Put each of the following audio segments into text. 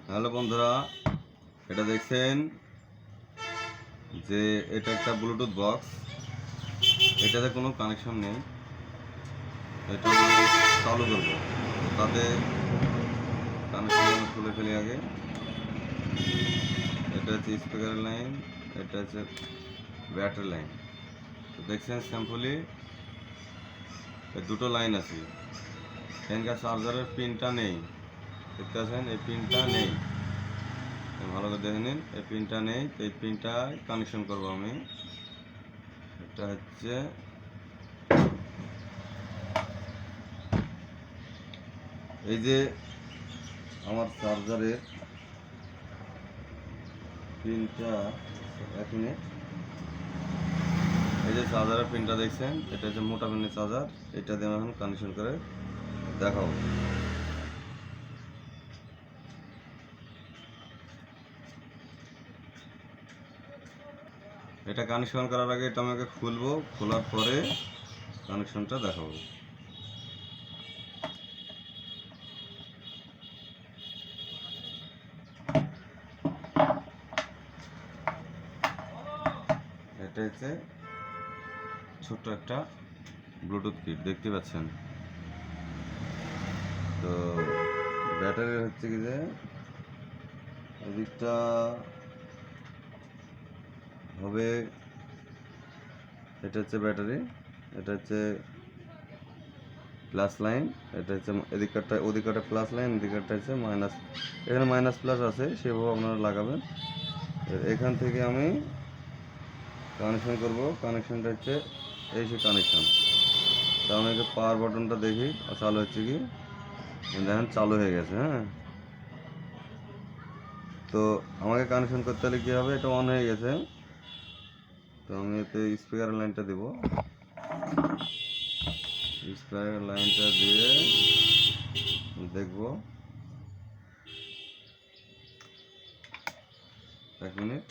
Hello বন্ধুরা, এটা দেখছেন যে এটা একটা ব্লুটুথ বক্স। এটাতে কোনো কানেকশন নেই। এটা চালু করবো, তাতে কানেকশন খুলে ফেলি আগে। এটা হচ্ছে স্পিকারের লাইন, এটা হচ্ছে ব্যাটারি লাইন। তো দেখছেন স্যাম্পলি দুটো লাইন আছে। এখানকার চার্জারের পিনটা নেই, দেখতে পাচ্ছেন এই পিনটা নেই। ভালো করে দেখে নিন, এই পিনটা নেই। তো এই পিনটা কানেকশন করবো আমি। এটা হচ্ছে এই যে আমার চার্জারের পিনটা, এক মিনিট। এই যে চার্জারের পিনটা দেখছেন, এটা হচ্ছে মোটা পিনের চার্জার। এটা দিয়ে এখন কানেকশন করে দেখাবো। এটা কানেকশন করার আগে এটা আমাকে খুলবো, খোলার পরে কানেকশনটা দেখাবো। এটা হচ্ছে ছোট্ট একটা ব্লুটুথ কিট, দেখতে পাচ্ছেন। তো ব্যাটারি হচ্ছে কি যে এদিকটা হবে, এটা হচ্ছে ব্যাটারি, এটা হচ্ছে প্লাস লাইন, এটা হচ্ছে এদিকটা, ওদিকটা প্লাস লাইন, এদিকটা হচ্ছে মাইনাস। এখানে মাইনাস প্লাস আছে, সেভাবে আপনারা লাগাবেন। এখান থেকে আমি কানেকশন করব। কানেকশনটা হচ্ছে এই সে কানেকশন। তা আমি একটু পাওয়ার বাটনটা দেখি চালু হচ্ছে কি। দেখেন চালু হয়ে গেছে। হ্যাঁ, তো আমাকে কানেকশন করতে হলে কী হবে, এটা অন হয়ে গেছে। তো আমি এতে স্পিকার লাইনটা দেব। স্পিকার লাইনটা দিয়ে দেখব। এক মিনিট,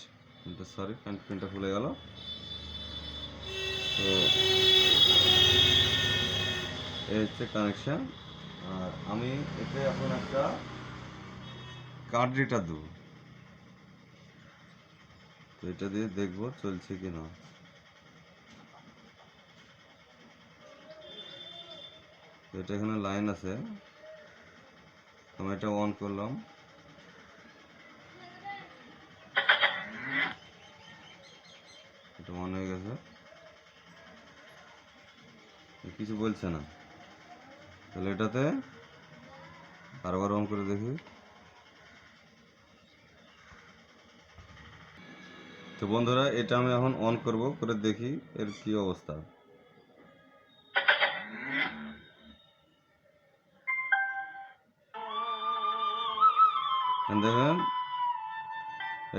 সরি, পিনটা খুলে গেল। তো এই হচ্ছে কানেকশান। আর আমি এতে এখন একটা কার্ড রিডার দেবো। তো এটা দিয়ে দেখবো চলছে কি না। তো এটা এখানে লাইন আছে, আমি এটা অন করলাম। এটা অন হয়ে গেছে, কিছু বলছে না। তাহলে এটাতে বারবার অন করে দেখি। তো বন্ধুরা, এটা আমি এখন অন করব, করে দেখি এর কি অবস্থা। দেখেন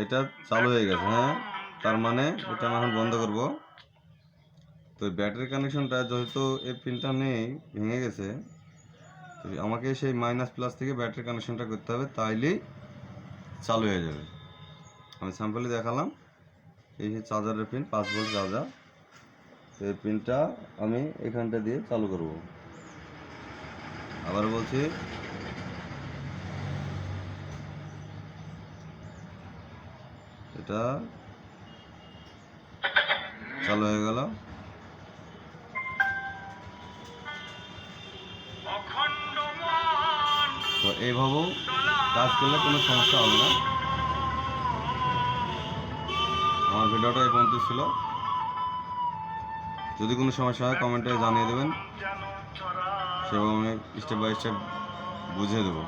এটা চালু হয়ে গেছে। হ্যাঁ, তার মানে এটা আমি এখন বন্ধ করব। তো ব্যাটারি কানেকশনটা যেহেতু এই পিনটা নেই, ভেঙে গেছে, তো আমাকে সেই মাইনাস প্লাস থেকে ব্যাটারি কানেকশনটা করতে হবে, তাইলেই চালু হয়ে যাবে। আমি স্যাম্পলি দেখালাম। এই যে চার্জারের পিন, 5 ভোল্ট চার্জার। এই পিনটা আমি এখানটা দিয়ে চালু করব। আবার বলছি, এটা চালু হয়ে গেল। তো এইভাবেও কাজ করলে কোনো সমস্যা হবে না। আমার ভিডিওটা এই পর্যন্ত ছিল। যদি কোনো সমস্যা হয় কমেন্টে জানিয়ে দেবেন, সেভাবে আমি স্টেপ বাই স্টেপ বুঝিয়ে দেবো।